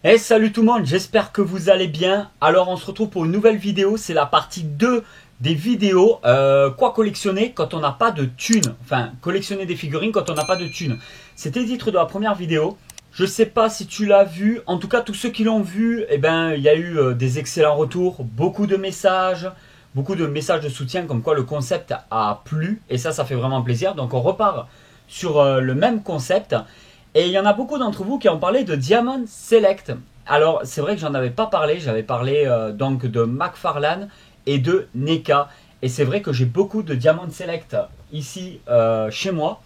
Hey, salut tout le monde, j'espère que vous allez bien. Alors on se retrouve pour une nouvelle vidéo, c'est la partie 2 des vidéos quoi collectionner quand on n'a pas de thunes. Enfin, collectionner des figurines quand on n'a pas de thunes. C'était le titre de la première vidéo. Je sais pas si tu l'as vu, en tout cas tous ceux qui l'ont vu, eh ben, il y a eu des excellents retours, beaucoup de messages de soutien comme quoi le concept a plu et ça fait vraiment plaisir. Donc on repart sur le même concept. Et il y en a beaucoup d'entre vous qui ont parlé de Diamond Select. Alors c'est vrai que j'en avais pas parlé, j'avais parlé donc de McFarlane et de NECA. Et c'est vrai que j'ai beaucoup de Diamond Select ici chez moi.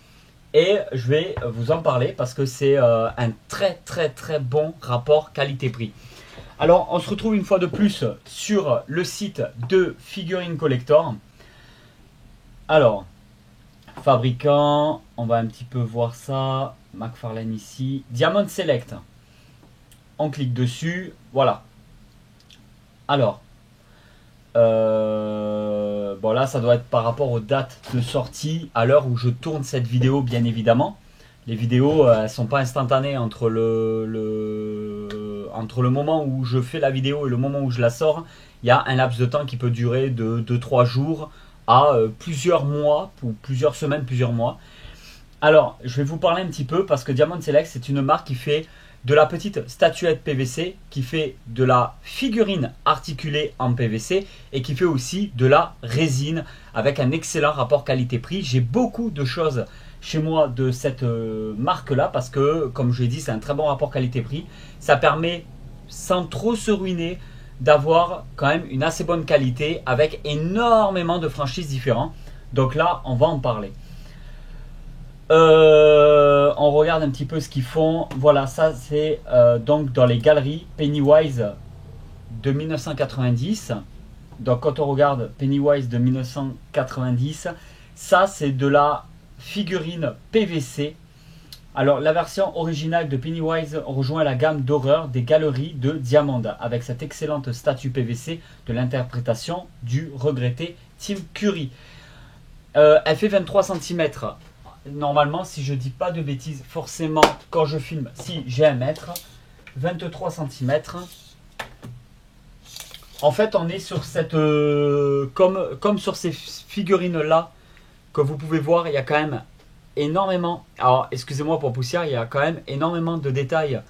Et je vais vous en parler parce que c'est un très bon rapport qualité-prix. Alors on se retrouve une fois de plus sur le site de Figurine Collector. Alors, fabricant, on va un petit peu voir ça. McFarlane ici. Diamond Select. On clique dessus. Voilà. Alors. Bon là, ça doit être par rapport aux dates de sortie à l'heure où je tourne cette vidéo, bien évidemment. Les vidéos, elles sont pas instantanées entre entre le moment où je fais la vidéo et le moment où je la sors. Il y a un laps de temps qui peut durer de 2-3 jours à plusieurs mois, ou plusieurs semaines, plusieurs mois. Alors, je vais vous parler un petit peu parce que Diamond Select, c'est une marque qui fait de la petite statuette PVC, qui fait de la figurine articulée en PVC et qui fait aussi de la résine avec un excellent rapport qualité-prix. J'ai beaucoup de choses chez moi de cette marque-là parce que, comme je l'ai dit, c'est un très bon rapport qualité-prix. Ça permet, sans trop se ruiner, d'avoir quand même une assez bonne qualité avec énormément de franchises différentes. Donc là, on va en parler. On regarde un petit peu ce qu'ils font. Voilà, ça c'est donc dans les galeries Pennywise de 1990. Donc quand on regarde Pennywise de 1990, ça c'est de la figurine PVC. Alors la version originale de Pennywise rejoint la gamme d'horreur des galeries de Diamond avec cette excellente statue PVC de l'interprétation du regretté Tim Curry. Elle fait 23 cm. Normalement, si je dis pas de bêtises, forcément, quand je filme, si j'ai un mètre, 23 cm. En fait, on est sur cette... comme sur ces figurines-là, que vous pouvez voir, il y a quand même énormément... Alors, excusez-moi pour poussière, il y a quand même énormément de détails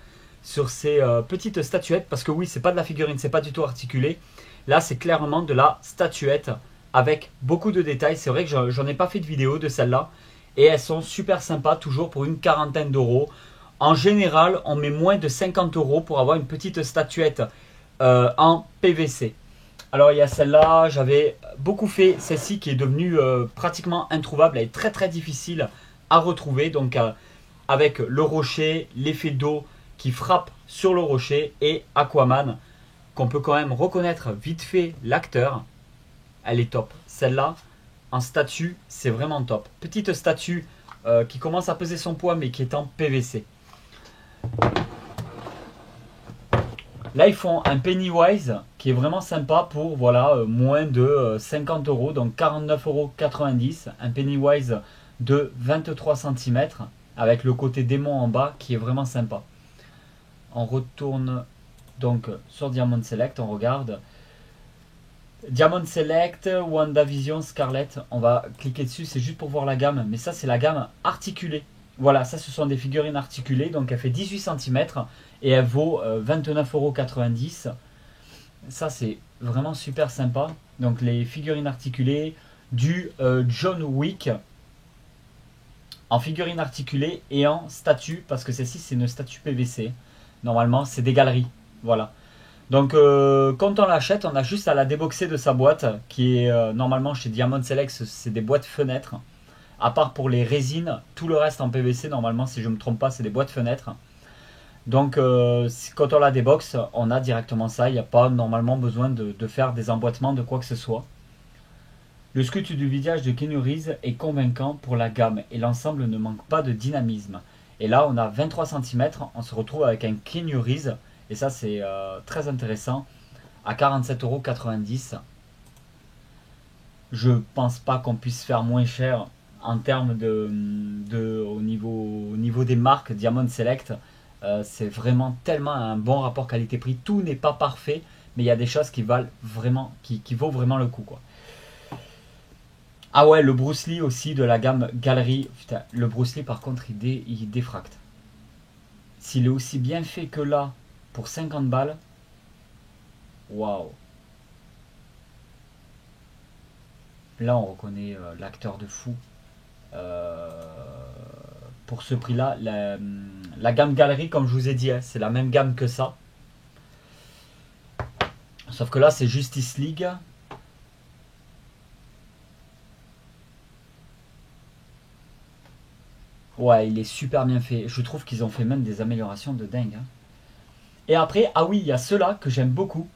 sur ces petites statuettes. Parce que oui, c'est pas de la figurine, c'est pas du tout articulé. Là, c'est clairement de la statuette avec beaucoup de détails. C'est vrai que j'en ai pas fait de vidéo de celle-là. Et elles sont super sympas, toujours pour une quarantaine d'euros. En général, on met moins de 50 euros pour avoir une petite statuette en PVC. Alors il y a celle-là, j'avais beaucoup fait celle-ci qui est devenue pratiquement introuvable. Elle est très difficile à retrouver. Donc avec le rocher, l'effet d'eau qui frappe sur le rocher et Aquaman, qu'on peut quand même reconnaître vite fait l'acteur. Elle est top. Celle-là, en statue, c'est vraiment top. Petite statue qui commence à peser son poids mais qui est en PVC. Là, ils font un Pennywise qui est vraiment sympa pour voilà, moins de 50 euros, donc 49,90 €. Un Pennywise de 23 cm avec le côté démon en bas qui est vraiment sympa. On retourne donc sur Diamond Select, on regarde. Diamond Select, WandaVision, Scarlet, on va cliquer dessus, c'est juste pour voir la gamme, mais ça c'est la gamme articulée. Voilà, ça ce sont des figurines articulées, donc elle fait 18 cm et elle vaut 29,90 €. Ça c'est vraiment super sympa. Donc les figurines articulées du John Wick en figurine articulée et en statue, parce que celle-ci c'est une statue PVC. Normalement c'est des galeries, voilà. Donc quand on l'achète, on a juste à la déboxer de sa boîte, qui est normalement chez Diamond Select, c'est des boîtes fenêtres. À part pour les résines, tout le reste en PVC, normalement, si je ne me trompe pas, c'est des boîtes fenêtres. Donc quand on la déboxe, on a directement ça. Il n'y a pas normalement besoin de faire des emboîtements de quoi que ce soit. Le sculpte du visage de Keanu Reeves est convaincant pour la gamme et l'ensemble ne manque pas de dynamisme. Et là, on a 23 cm, on se retrouve avec un Keanu Reeves. Et ça, c'est très intéressant. À 47,90 €. Je pense pas qu'on puisse faire moins cher en termes au niveau des marques Diamond Select. C'est vraiment tellement un bon rapport qualité-prix. Tout n'est pas parfait, mais il y a des choses qui valent vraiment, qui vaut vraiment le coup, quoi. Ah ouais, le Bruce Lee aussi de la gamme Galerie. Putain, le Bruce Lee par contre il défracte. S'il est aussi bien fait que là, pour 50 balles, waouh. Là on reconnaît l'acteur de fou. Euh, pour ce prix-là, la gamme Galerie, comme je vous ai dit, hein, c'est la même gamme que ça. Sauf que là c'est Justice League. Ouais, il est super bien fait. Je trouve qu'ils ont fait même des améliorations de dingue, hein. Et après, ah oui, il y a ceux-là que j'aime beaucoup.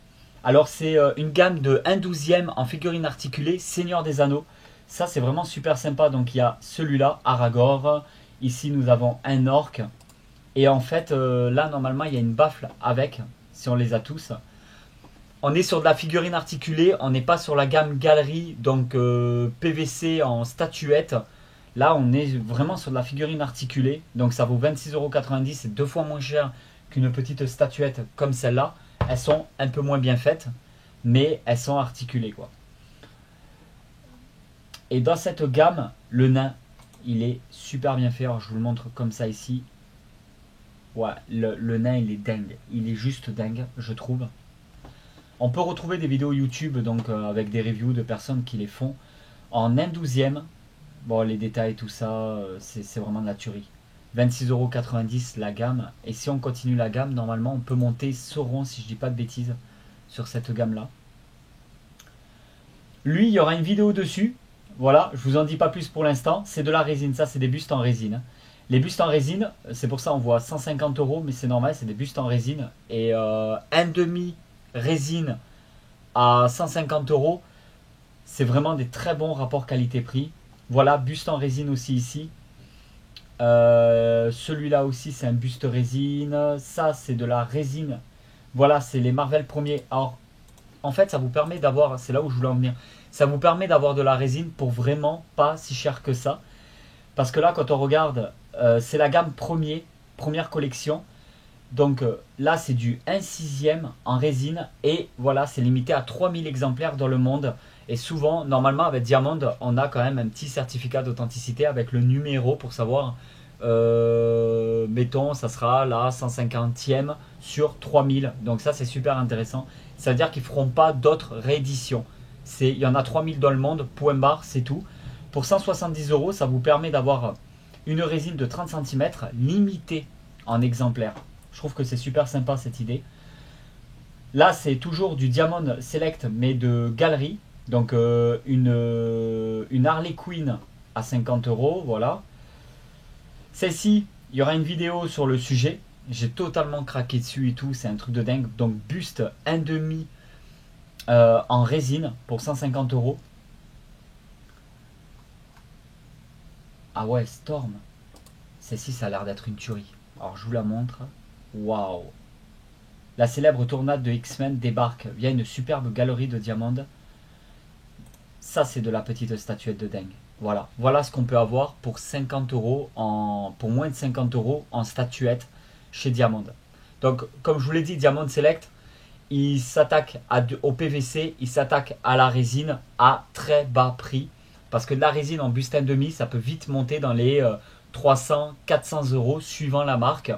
Alors, c'est une gamme de 1/12e en figurine articulée, Seigneur des Anneaux. Ça, c'est vraiment super sympa. Donc, il y a celui-là, Aragorn. Ici, nous avons un orc. Et en fait, là, normalement, il y a une baffle avec, si on les a tous. On est sur de la figurine articulée, on n'est pas sur la gamme galerie, donc PVC en statuette. Là, on est vraiment sur de la figurine articulée, donc ça vaut 26,90 €, c'est deux fois moins cher qu'une petite statuette comme celle-là. Elles sont un peu moins bien faites, mais elles sont articulées, quoi. Et dans cette gamme, le nain, il est super bien fait. Alors, je vous le montre comme ça ici. Ouais, le nain, il est dingue. Il est juste dingue, je trouve. On peut retrouver des vidéos YouTube donc avec des reviews de personnes qui les font en 1/12e. Bon, les détails, tout ça, c'est vraiment de la tuerie. 26,90 € la gamme. Et si on continue la gamme, normalement, on peut monter Sauron, si je dis pas de bêtises, sur cette gamme-là. Lui, il y aura une vidéo dessus. Voilà, je vous en dis pas plus pour l'instant. C'est de la résine, ça, c'est des bustes en résine. Les bustes en résine, c'est pour ça on voit 150 €, mais c'est normal, c'est des bustes en résine. Et un demi résine à 150 €, c'est vraiment des très bons rapports qualité-prix. Voilà, buste en résine aussi ici. Celui-là aussi, c'est un buste résine. Ça, c'est de la résine. Voilà, c'est les Marvel premiers. Alors, en fait, ça vous permet d'avoir, c'est là où je voulais en venir, ça vous permet d'avoir de la résine pour vraiment pas si cher que ça. Parce que là, quand on regarde, c'est la gamme première collection. Donc là, c'est du 1/6e en résine. Et voilà, c'est limité à 3000 exemplaires dans le monde. Et souvent, normalement, avec Diamond, on a quand même un petit certificat d'authenticité avec le numéro pour savoir, mettons, ça sera la 150e sur 3000. Donc ça, c'est super intéressant. Ça veut dire qu'ils ne feront pas d'autres rééditions. Il y en a 3000 dans le monde, point barre, c'est tout. Pour 170 €, ça vous permet d'avoir une résine de 30 cm limitée en exemplaires. Je trouve que c'est super sympa cette idée. Là, c'est toujours du Diamond Select, mais de galerie. Donc, une Harley Quinn à 50 €. Voilà. Celle-ci, il y aura une vidéo sur le sujet. J'ai totalement craqué dessus et tout. C'est un truc de dingue. Donc, buste 1/2 en résine pour 150 €. Ah ouais, Storm. Celle-ci, ça a l'air d'être une tuerie. Alors, je vous la montre. Waouh! La célèbre tornade de X-Men débarque via une superbe galerie de diamants. Ça, c'est de la petite statuette de dingue. Voilà, voilà ce qu'on peut avoir pour 50 € pour moins de 50 € en statuette chez Diamond. Donc, comme je vous l'ai dit, Diamond Select, il s'attaque au PVC, il s'attaque à la résine à très bas prix. Parce que de la résine en buste 1/2, ça peut vite monter dans les 300, 400 € suivant la marque.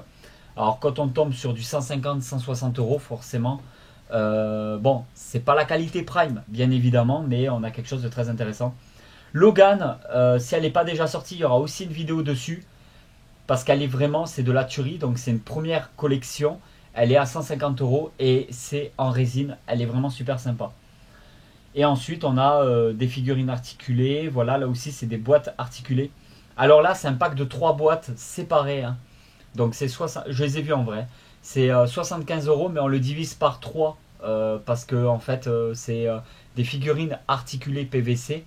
Alors quand on tombe sur du 150, 160 €, forcément, bon, c'est pas la qualité prime, bien évidemment, mais on a quelque chose de très intéressant. Logan, si elle n'est pas déjà sortie, il y aura aussi une vidéo dessus, parce qu'elle est vraiment, c'est de la tuerie, donc c'est une première collection, elle est à 150 € et c'est en résine, elle est vraiment super sympa. Et ensuite, on a des figurines articulées, voilà, là aussi c'est des boîtes articulées. Alors là, c'est un pack de 3 boîtes séparées, hein. Donc c'est 60, je les ai vus en vrai. C'est 75 €, mais on le divise par 3 parce que en fait c'est des figurines articulées PVC.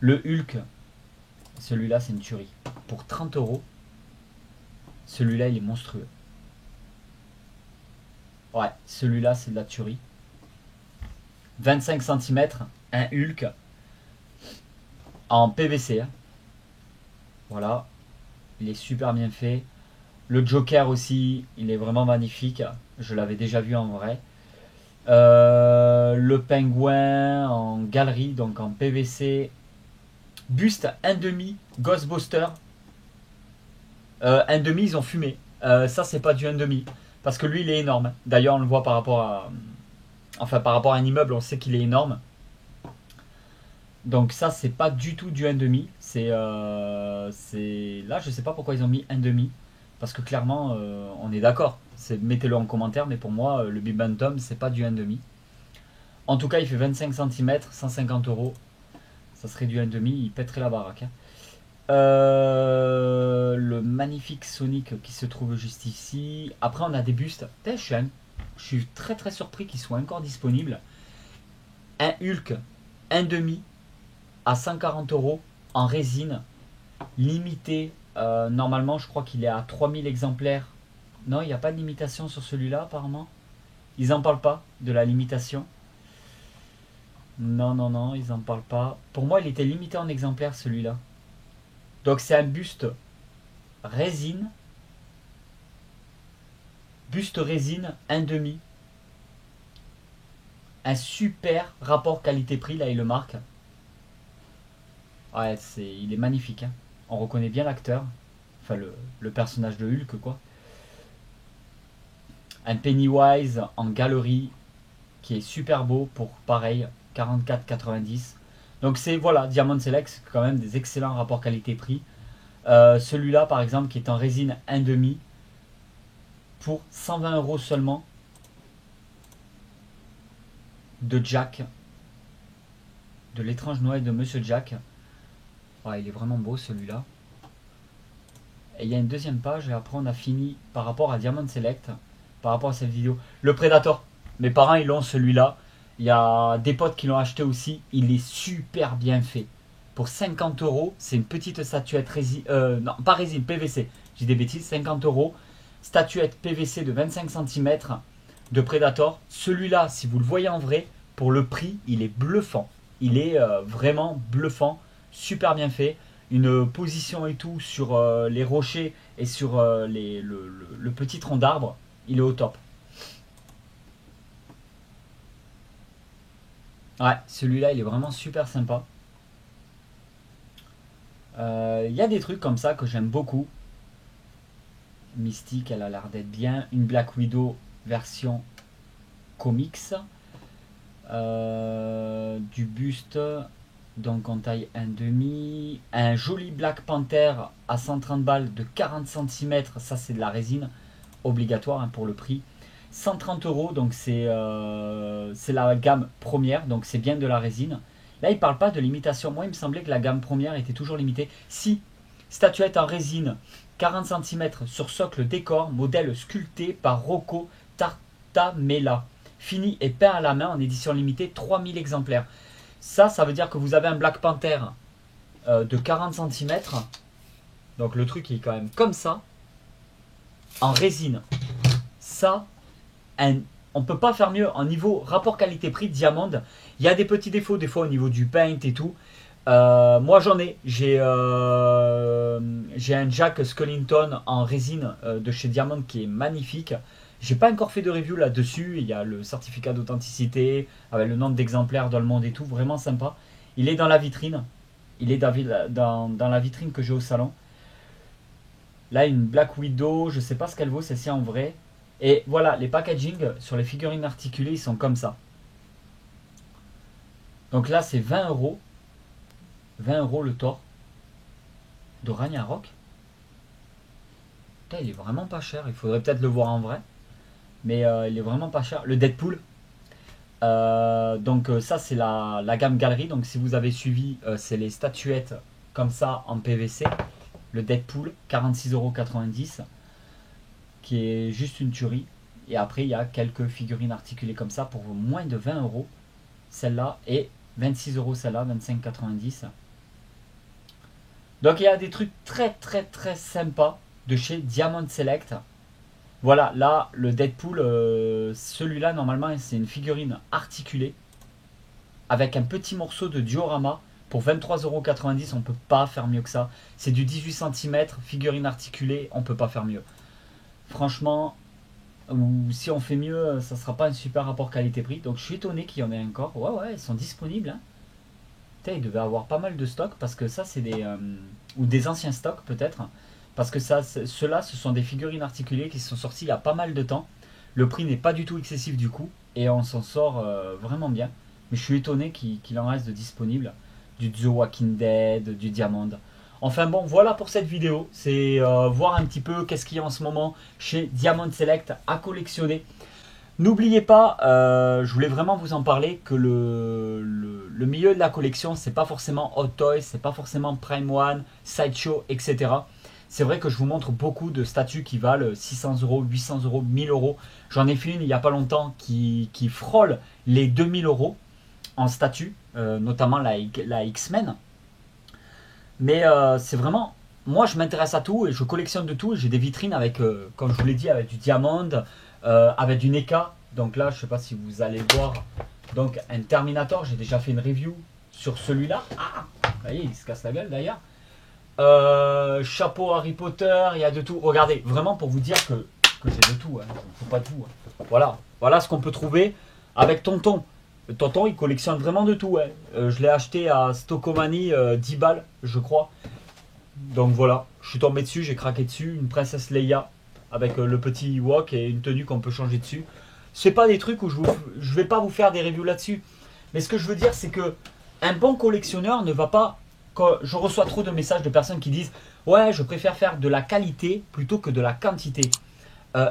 Le Hulk, celui-là c'est une tuerie. Pour 30 €, celui-là il est monstrueux. Ouais, celui-là c'est de la tuerie. 25 cm, un Hulk en PVC, hein. Voilà. Il est super bien fait. Le Joker aussi, il est vraiment magnifique. Je l'avais déjà vu en vrai. Le pingouin en galerie, donc en PVC. Buste 1,5 Ghostbuster. 1,5 ils ont fumé. Ça c'est pas du 1,5. Parce que lui il est énorme. D'ailleurs on le voit par rapport à... Enfin par rapport à un immeuble on sait qu'il est énorme. Donc ça c'est pas du tout du 1,5. Là je sais pas pourquoi ils ont mis 1,5. Parce que clairement on est d'accord. Mettez-le en commentaire mais pour moi le Big Bantam c'est pas du 1,5. En tout cas il fait 25 cm, 150 euros. Ça serait du 1,5, il pèterait la baraque. Hein. Le magnifique Sonic qui se trouve juste ici. Après, on a des bustes. Je suis très très surpris qu'ils soient encore disponibles. Un Hulk 1,5 à 140 euros en résine. Limité. Normalement, je crois qu'il est à 3000 exemplaires. Non, il n'y a pas de limitation sur celui-là, apparemment. Ils n'en parlent pas de la limitation. Non, non, non, ils n'en parlent pas. Pour moi, il était limité en exemplaires, celui-là. Donc, c'est un buste résine. Buste résine 1,5. Un super rapport qualité-prix, là, il le marque. Ouais, il est magnifique. Hein. On reconnaît bien l'acteur. Enfin, le personnage de Hulk, quoi. Un Pennywise en galerie qui est super beau pour, pareil, 44,90. Donc c'est voilà, Diamond Select, c'est quand même des excellents rapports qualité-prix. Celui-là par exemple qui est en résine 1,5 pour 120 euros seulement de Jack, de l'étrange Noël de Monsieur Jack. Ouais, il est vraiment beau celui-là. Et il y a une deuxième page et après on a fini par rapport à Diamond Select, par rapport à cette vidéo. Le Predator, mes parents ils l'ont celui-là. Il y a des potes qui l'ont acheté aussi. Il est super bien fait. Pour 50 euros, c'est une petite statuette résine. Non, pas résine, PVC. J'ai des bêtises, 50 euros. Statuette PVC de 25 cm de Predator. Celui-là, si vous le voyez en vrai, pour le prix, il est bluffant. Il est vraiment bluffant. Super bien fait. Une position et tout sur les rochers et sur le petit tronc d'arbre. Il est au top. Ouais, celui-là, il est vraiment super sympa. Il y a des trucs comme ça que j'aime beaucoup. Mystique, elle a l'air d'être bien. Une Black Widow version comics. Du buste, donc en taille 1,5. Un joli Black Panther à 130 balles de 40 cm. Ça, c'est de la résine. Obligatoire hein, pour le prix. 130 euros, donc c'est la gamme première, donc c'est bien de la résine. Là, il ne parle pas de limitation. Moi, il me semblait que la gamme première était toujours limitée. Si, statuette en résine, 40 cm sur socle décor, modèle sculpté par Rocco Tartamella. Fini et peint à la main en édition limitée, 3000 exemplaires. Ça veut dire que vous avez un Black Panther de 40 cm. Donc le truc est quand même comme ça, en résine. Ça, on peut pas faire mieux en niveau rapport qualité-prix. Diamond, il y a des petits défauts des fois au niveau du paint et tout. Moi j'en ai, j'ai un Jack Skellington en résine de chez Diamond qui est magnifique. J'ai pas encore fait de review là-dessus. Il y a le certificat d'authenticité avec le nombre d'exemplaires dans le monde et tout, vraiment sympa. Il est dans la vitrine, il est dans la vitrine que j'ai au salon. Là une Black Widow, je sais pas ce qu'elle vaut celle-ci en vrai. Et voilà, les packaging sur les figurines articulées, ils sont comme ça. Donc là, c'est 20 euros. 20 euros le Thor de Ragnarok. Putain, il est vraiment pas cher. Il faudrait peut-être le voir en vrai. Mais il est vraiment pas cher. Le Deadpool. Donc ça, c'est la gamme galerie. Donc si vous avez suivi, c'est les statuettes comme ça en PVC. Le Deadpool, 46,90 €. Qui est juste une tuerie. Et après, il y a quelques figurines articulées comme ça pour moins de 20 euros. Celle-là et 26 euros celle-là, 25,90 €. Donc il y a des trucs très très très sympas de chez Diamond Select. Voilà, là, le Deadpool, celui-là, normalement, c'est une figurine articulée avec un petit morceau de diorama pour 23,90 €. On peut pas faire mieux que ça. C'est du 18 cm, figurine articulée, on peut pas faire mieux. franchement, ou si on fait mieux, ça sera pas un super rapport qualité-prix. Donc je suis étonné qu'il y en ait encore. Ouais, ouais, ils sont disponibles. Hein. Putain, il devait avoir pas mal de stocks parce que ça, c'est des. Ou des anciens stocks peut-être. Parce que ça, ceux-là, ce sont des figurines articulées qui sont sorties il y a pas mal de temps. Le prix n'est pas du tout excessif du coup. Et on s'en sort vraiment bien. Mais je suis étonné qu'il en reste de disponibles. Du The Walking Dead, du Diamond. Enfin bon, voilà pour cette vidéo. C'est voir un petit peu qu'est-ce qu'il y a en ce moment chez Diamond Select à collectionner. N'oubliez pas, je voulais vraiment vous en parler, que le milieu de la collection, c'est pas forcément Hot Toys, c'est pas forcément Prime One, Sideshow, etc. C'est vrai que je vous montre beaucoup de statues qui valent 600 euros, 800 euros, 1000 euros. J'en ai fait une il n'y a pas longtemps qui frôle les 2000 euros en statue, notamment la X-Men. Mais c'est vraiment, moi je m'intéresse à tout et je collectionne de tout. J'ai des vitrines avec, comme je vous l'ai dit, avec du diamant, avec du NECA. Donc là, je ne sais pas si vous allez voir, donc un Terminator. J'ai déjà fait une review sur celui-là. Ah, vous voyez, il se casse la gueule d'ailleurs. Chapeau Harry Potter, il y a de tout. Regardez, vraiment pour vous dire que j'ai de tout. Hein. Il ne faut pas tout. Hein. Voilà, voilà ce qu'on peut trouver avec Tonton. Tonton, il collectionne vraiment de tout. Hein. Je l'ai acheté à Stockomanie 10 balles, je crois. Donc voilà, je suis tombé dessus, j'ai craqué dessus. Une princesse Leia avec le petit Ewok et une tenue qu'on peut changer dessus. C'est pas des trucs où je vais pas vous faire des reviews là-dessus. Mais ce que je veux dire, c'est que un bon collectionneur ne va pas... Quand je reçois trop de messages de personnes qui disent « Ouais, je préfère faire de la qualité plutôt que de la quantité. »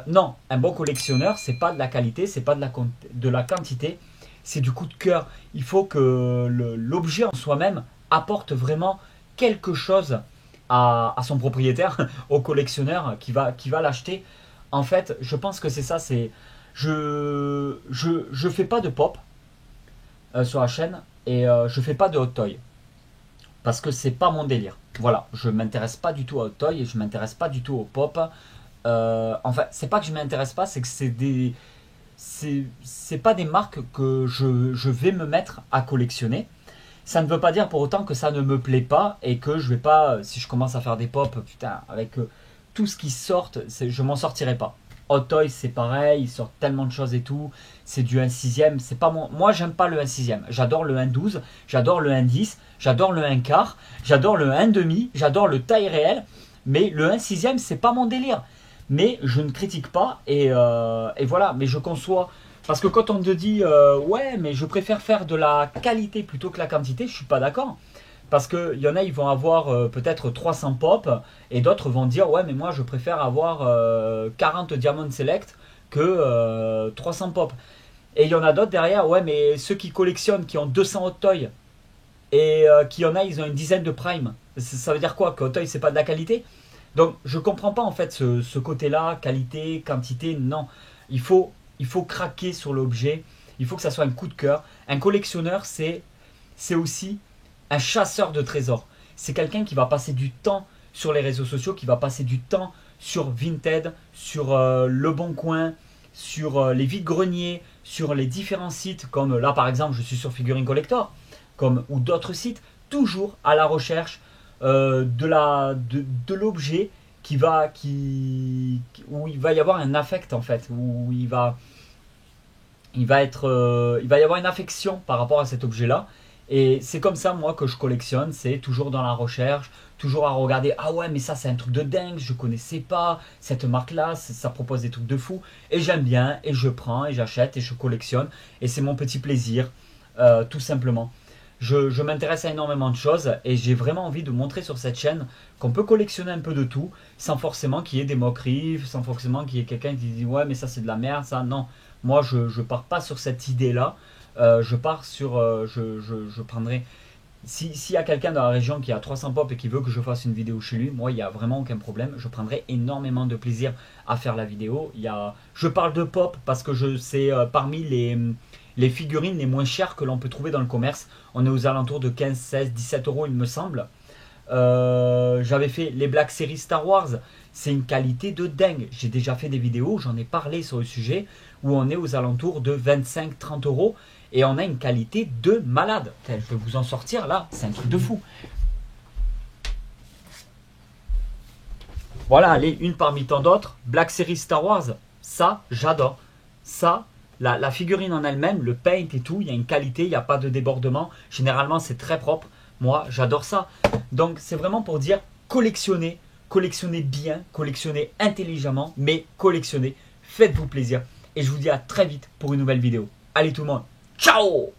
Non, un bon collectionneur, c'est pas de la qualité, c'est pas de la quantité. C'est du coup de cœur. Il faut que l'objet en soi-même apporte vraiment quelque chose à son propriétaire, au collectionneur qui va l'acheter. En fait, je pense que c'est ça. C'est je fais pas de pop sur la chaîne et je fais pas de hot toy parce que c'est pas mon délire. Voilà, je m'intéresse pas du tout à hot toy et je m'intéresse pas du tout au pop. Enfin, c'est pas que je m'intéresse pas, c'est que c'est pas des marques que je vais me mettre à collectionner. Ça ne veut pas dire pour autant que ça ne me plaît pas et que je vais pas, si je commence à faire des pop, putain, avec tout ce qui sort, je m'en sortirai pas. Hot Toys c'est pareil, ils sortent tellement de choses et tout, c'est du 1/6, c'est pas moi j'aime pas le 1/6, j'adore le 1/12, j'adore le 1/10, j'adore le 1/4, j'adore le 1/2, j'adore le taille réelle, mais le 1/6 c'est pas mon délire. Mais je ne critique pas et voilà, mais je conçois. Parce que quand on te dit ouais, mais je préfère faire de la qualité plutôt que la quantité, je suis pas d'accord. Parce qu'il y en a, ils vont avoir peut-être 300 pop et d'autres vont dire ouais, mais moi je préfère avoir 40 Diamond Select que 300 pop. Et il y en a d'autres derrière, ouais, mais ceux qui collectionnent, qui ont 200 Hot Toys et qui en a, ils ont une dizaine de Prime. Ça veut dire quoi? Que Hot Toys c'est pas de la qualité? Donc je comprends pas en fait ce côté-là, qualité, quantité, non. Il faut craquer sur l'objet, il faut que ça soit un coup de cœur. Un collectionneur, c'est aussi un chasseur de trésors. C'est quelqu'un qui va passer du temps sur les réseaux sociaux, qui va passer du temps sur Vinted, sur Le Bon Coin, sur les vides-greniers, sur les différents sites, comme là par exemple je suis sur Figurine Collector, ou d'autres sites, toujours à la recherche de l'objet où il va y avoir un affect en fait, où il va y avoir une affection par rapport à cet objet là. Et c'est comme ça moi que je collectionne, c'est toujours dans la recherche, toujours à regarder, ah ouais mais ça c'est un truc de dingue, je connaissais pas cette marque là, ça propose des trucs de fou, et j'aime bien, et je prends, et j'achète, et je collectionne, et c'est mon petit plaisir, tout simplement. Je m'intéresse à énormément de choses et j'ai vraiment envie de montrer sur cette chaîne qu'on peut collectionner un peu de tout sans forcément qu'il y ait des moqueries, sans forcément qu'il y ait quelqu'un qui dit ouais mais ça c'est de la merde, ça non. Moi je pars pas sur cette idée là, je pars sur, je prendrai, s'il y a quelqu'un dans la région qui a 300 pop et qui veut que je fasse une vidéo chez lui, moi il n'y a vraiment aucun problème, je prendrai énormément de plaisir à faire la vidéo. Je parle de pop parce que c'est parmi les figurines les moins chères que l'on peut trouver dans le commerce. On est aux alentours de 15, 16, 17 euros il me semble. J'avais fait les Black Series Star Wars, c'est une qualité de dingue. J'ai déjà fait des vidéos, j'en ai parlé sur le sujet, où on est aux alentours de 25-30 euros et on a une qualité de malade. Je vais vous en sortir là, c'est un truc de fou. Voilà, allez, une parmi tant d'autres. Black Series Star Wars, ça, j'adore. Ça, la figurine en elle-même, le paint et tout, il y a une qualité, il n'y a pas de débordement. Généralement, c'est très propre. Moi, j'adore ça. Donc, c'est vraiment pour dire collectionnez. Collectionnez bien, collectionnez intelligemment, mais collectionnez. Faites-vous plaisir. Et je vous dis à très vite pour une nouvelle vidéo. Allez tout le monde, ciao!